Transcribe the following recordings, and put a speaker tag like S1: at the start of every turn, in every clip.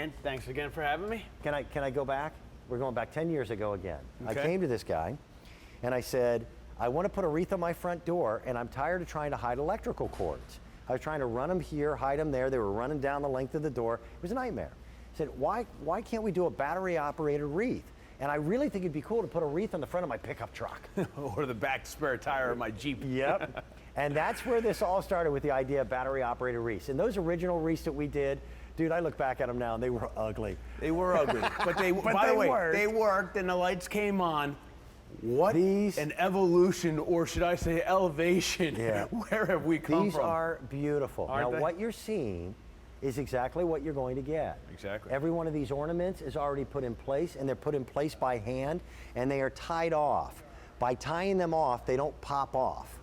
S1: Dan, thanks again for having me.
S2: Can I go back? We're going back 10 years ago again.
S1: Okay.
S2: I came to this guy and I said, I want to put a wreath on my front door and I'm tired of trying to hide electrical cords. I was trying to run them here, hide them there. They were running down the length of the door. It was a nightmare. I said, why can't we do a battery operated wreath? And I really think it'd be cool to put a wreath on the front of my pickup truck.
S1: Or the back spare tire of my Jeep.
S2: Yep. And that's where this all started, with the idea of battery operated wreaths. And those original wreaths that we did, dude, I look back at them now and they were ugly.
S1: They were ugly, but by the way, they worked and the lights came on. What an evolution, or should I say elevation, where have we come from?
S2: These are beautiful.
S1: Aren't they?
S2: What you're seeing is exactly what you're going to get.
S1: Exactly.
S2: Every one of these ornaments is already put in place, and they're put in place by hand, and they are tied off. By tying them off, they don't pop off.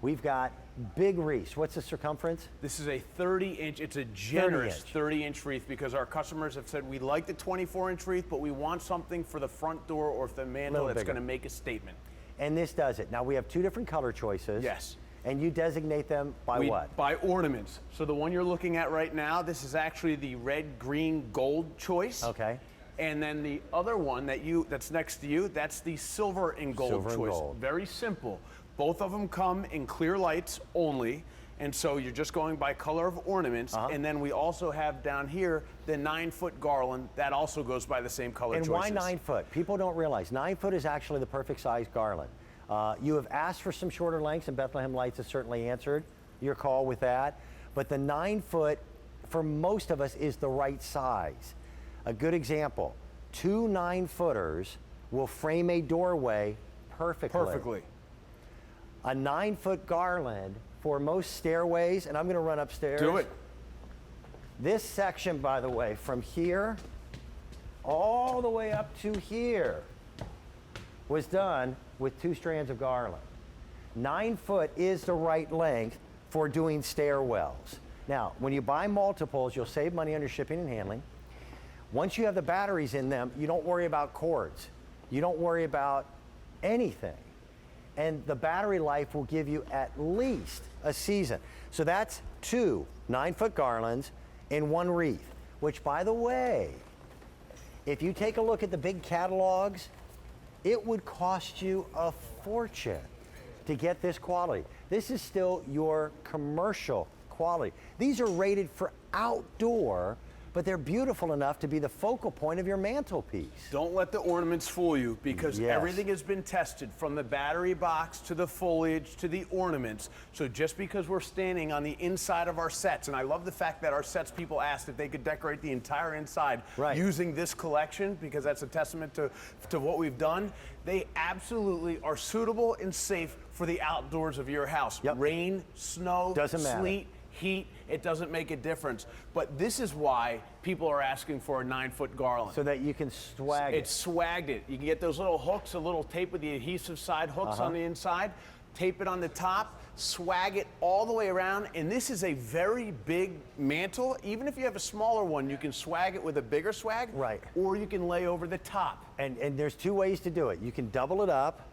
S2: We've got big wreaths. What's the circumference?
S1: This is a 30-inch, it's a generous 30-inch wreath, because our customers have said we like the 24-inch wreath, but we want something for the front door or for the mantle that's going to make a statement.
S2: And this does it. Now we have two different color choices.
S1: Yes.
S2: And you designate them by what?
S1: By ornaments. So the one you're looking at right now, this is actually the red, green, gold choice.
S2: Okay.
S1: And then the other one that's next to you, that's the silver and gold
S2: Silver
S1: choice.
S2: and gold.
S1: Very simple. Both of them come in clear lights only, and so you're just going by color of ornaments. And then we also have down here the 9-foot garland that also goes by the same color choices.
S2: And why 9 foot? People don't realize 9 foot is actually the perfect size garland. You have asked for some shorter lengths, and Bethlehem Lights has certainly answered your call with that. But the 9 foot, for most of us, is the right size. A good example, 2 9-footers will frame a doorway perfectly.
S1: Perfectly.
S2: A 9-foot garland for most stairways, and I'm going to run upstairs.
S1: Do it.
S2: This section, by the way, from here all the way up to here, was done with 2 strands of garland. 9 foot is the right length for doing stairwells. Now, when you buy multiples, you'll save money on your shipping and handling. Once you have the batteries in them, you don't worry about cords. You don't worry about anything. And the battery life will give you at least a season. So that's 2 9-foot garlands in 1 wreath, which, by the way, if you take a look at the big catalogs, it would cost you a fortune to get this quality. This is still your commercial quality. These are rated for outdoor, but they're beautiful enough to be the focal point of your mantelpiece.
S1: Don't let the ornaments fool you, because everything has been tested, from the battery box to the foliage to the ornaments. So just because we're standing on the inside of our sets, and I love the fact that our sets, people asked if they could decorate the entire inside using this collection, because that's a testament to what we've done. They absolutely are suitable and safe for the outdoors of your house. Rain, snow, sleet, heat, it doesn't make a difference. But this is why people are asking for a 9-foot garland.
S2: So that you can swag it.
S1: It's swagged it. You can get those little hooks, a little tape with the adhesive side hooks on the inside, tape it on the top, swag it all the way around. And this is a very big mantle. Even if you have a smaller one, you can swag it with a bigger swag.
S2: Right.
S1: Or you can lay over the top.
S2: And there's 2 ways to do it. You can double it up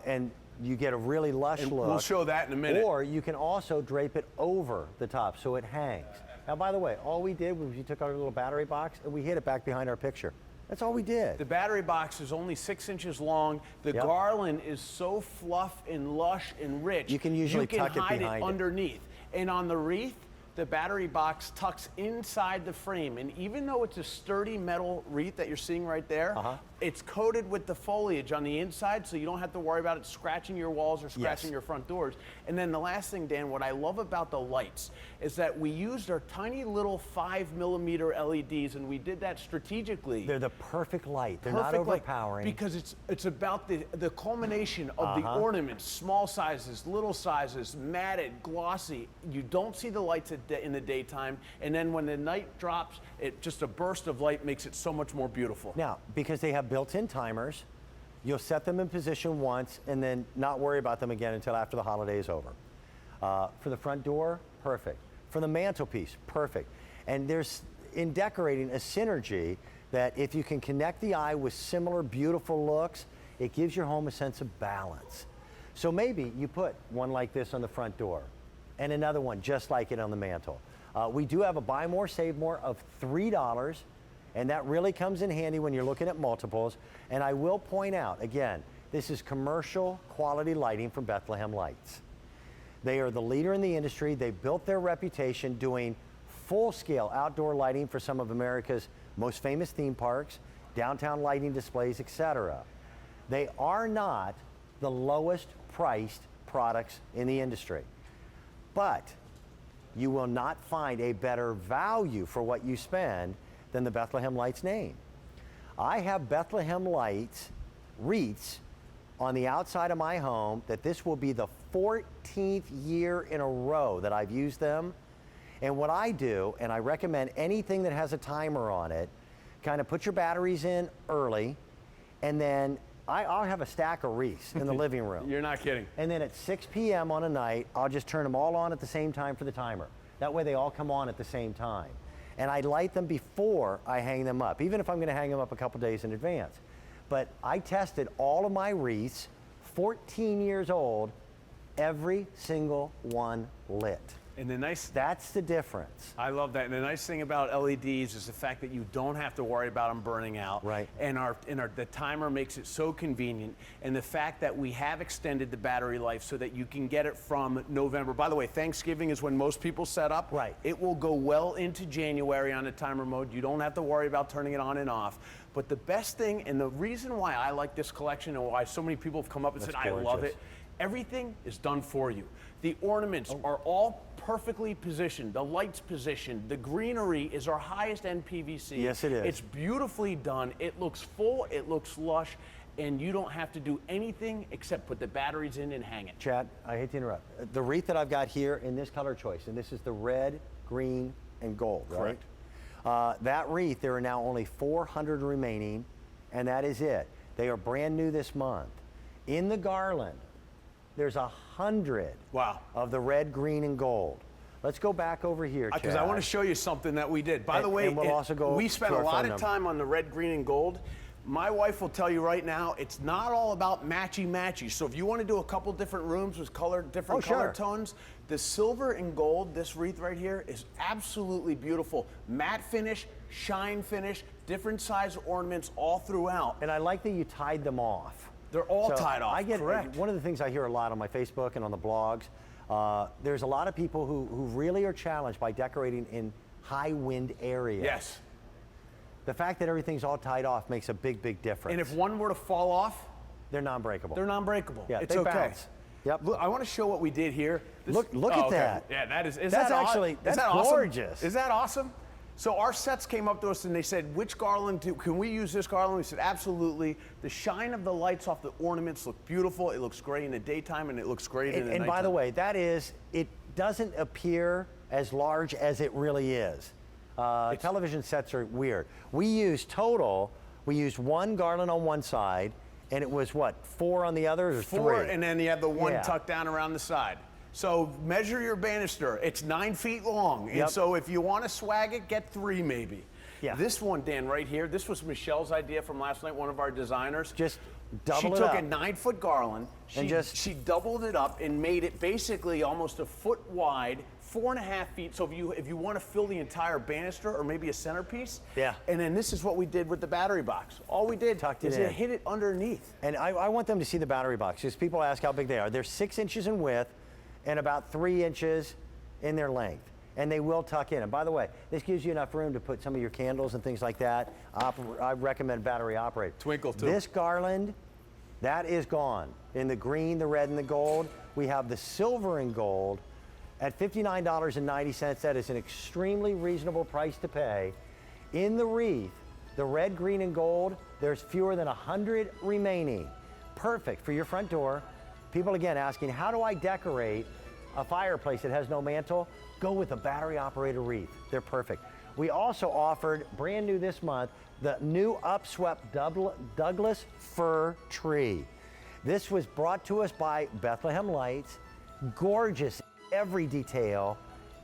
S2: and you get a really lush look.
S1: We'll show that in a minute.
S2: Or you can also drape it over the top so it hangs. Now, by the way, all we did was we took our little battery box and we hid it back behind our picture. That's all we did.
S1: The battery box is only 6 inches long. The garland is so fluff and lush and rich.
S2: You can usually tuck it behind it.
S1: Underneath. And on the wreath, the battery box tucks inside the frame. And even though it's a sturdy metal wreath that you're seeing right there, it's coated with the foliage on the inside, so you don't have to worry about it scratching your walls or scratching your front doors. And then the last thing, Dan, what I love about the lights is that we used our tiny little 5mm LEDs, and we did that strategically.
S2: They're the perfect light. They're not overpowering.
S1: Because it's about the culmination of the ornaments, small sizes, little sizes, matted, glossy. You don't see the lights in the daytime, and then when the night drops, just a burst of light makes it so much more beautiful.
S2: Now, because they have built-in timers, you'll set them in position once and then not worry about them again until after the holiday is over. For the front door, perfect. For the mantelpiece, perfect. And there's, in decorating, a synergy that if you can connect the eye with similar beautiful looks, it gives your home a sense of balance. So maybe you put one like this on the front door and another one just like it on the mantle. We do have a buy more, save more of $3, and that really comes in handy when you're looking at multiples. And I will point out, again, this is commercial quality lighting from Bethlehem Lights. They are the leader in the industry. They built their reputation doing full-scale outdoor lighting for some of America's most famous theme parks, downtown lighting displays, etc. They are not the lowest priced products in the industry, but you will not find a better value for what you spend than the Bethlehem Lights name. I have Bethlehem Lights wreaths on the outside of my home that this will be the 14th year in a row that I've used them. And what I do, and I recommend anything that has a timer on it, kind of put your batteries in early, and then I'll have a stack of wreaths in the living room.
S1: You're not kidding.
S2: And then at 6 p.m. on a night, I'll just turn them all on at the same time for the timer. That way they all come on at the same time. And I light them before I hang them up, even if I'm gonna hang them up a couple days in advance. But I tested all of my wreaths, 14 years old, every single one lit.
S1: And
S2: that's the difference.
S1: I love that. And the nice thing about LEDs is the fact that you don't have to worry about them burning out.
S2: Right.
S1: And the timer makes it so convenient. And the fact that we have extended the battery life so that you can get it from November. By the way, Thanksgiving is when most people set up.
S2: Right.
S1: It will go well into January on the timer mode. You don't have to worry about turning it on and off. But the best thing, and the reason why I like this collection and why so many people have come up and said, I love it, everything is done for you. The ornaments are all perfectly positioned. The lights positioned. The greenery is our highest end PVC.
S2: Yes, it is.
S1: It's beautifully done. It looks full. It looks lush. And you don't have to do anything except put the batteries in and hang it.
S2: Chad, I hate to interrupt. The wreath that I've got here in this color choice, and this is the red, green, and gold, right?
S1: Correct.
S2: That wreath, there are now only 400 remaining, and that is it. They are brand new this month. In the Garland, there's 100 of the red, green, and gold. Let's go back over here, Chad.
S1: Because I want to show you something that we did. By the way, we spent a lot of time on the red, green, and gold. My wife will tell you right now, it's not all about matchy-matchy. So if you want to do a couple different rooms with different color tones, the silver and gold, this wreath right here, is absolutely beautiful. Matte finish, shine finish, different size ornaments all throughout.
S2: And I like that you tied them off.
S1: They're all tied off, correct.
S2: One of the things I hear a lot on my Facebook and on the blogs, there's a lot of people who really are challenged by decorating in high wind areas.
S1: Yes.
S2: The fact that everything's all tied off makes a big, big difference.
S1: And if one were to fall off,
S2: they're non-breakable.
S1: They're non-breakable.
S2: Yeah,
S1: it's
S2: they
S1: okay.
S2: bounce. Yep.
S1: Look, I want to show what we did here.
S2: Look at that.
S1: Yeah,
S2: that's
S1: awesome?
S2: gorgeous.
S1: Is that awesome? So our sets came up to us and they said, which garland, can we use this garland? We said, absolutely. The shine of the lights off the ornaments look beautiful. It looks great in the daytime and it looks great in the nighttime.
S2: And by the way, it doesn't appear as large as it really is. Television sets are weird. We used one garland on one side, and it was what, 4 on the other, or
S1: 4,
S2: 3?
S1: and then you have the one tucked down around the side. So measure your banister. It's 9 feet long, and so if you want to swag it, get 3 maybe.
S2: Yeah.
S1: This one, Dan, right here, this was Michelle's idea from last night, one of our designers.
S2: Just double
S1: it
S2: up.
S1: She took a 9-foot garland, she doubled it up and made it basically almost a foot wide, 4.5 feet. So if you want to fill the entire banister or maybe a centerpiece, and then this is what we did with the battery box. All we did is hit it underneath.
S2: And I want them to see the battery box, because people ask how big they are. They're 6 inches in width and about 3 inches in their length. And they will tuck in. And by the way, this gives you enough room to put some of your candles and things like that. I recommend battery operated.
S1: Twinkle too.
S2: This garland, that is gone. In the green, the red, and the gold. We have the silver and gold at $59.90. That is an extremely reasonable price to pay. In the wreath, the red, green, and gold, there's fewer than 100 remaining. Perfect for your front door. People again asking, how do I decorate a fireplace that has no mantle? Go with a battery operated wreath. They're perfect. We also offered, brand new this month, the new upswept Douglas fir tree. This was brought to us by Bethlehem Lights. Gorgeous, every detail.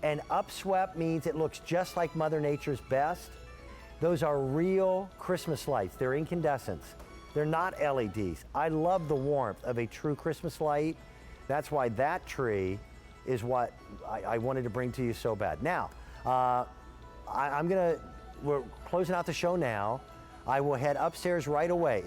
S2: And upswept means it looks just like Mother Nature's best. Those are real Christmas lights. They're incandescents. They're not LEDs. I love the warmth of a true Christmas light. That's why that tree is what I wanted to bring to you so bad. Now, We're closing out the show now. I will head upstairs right away.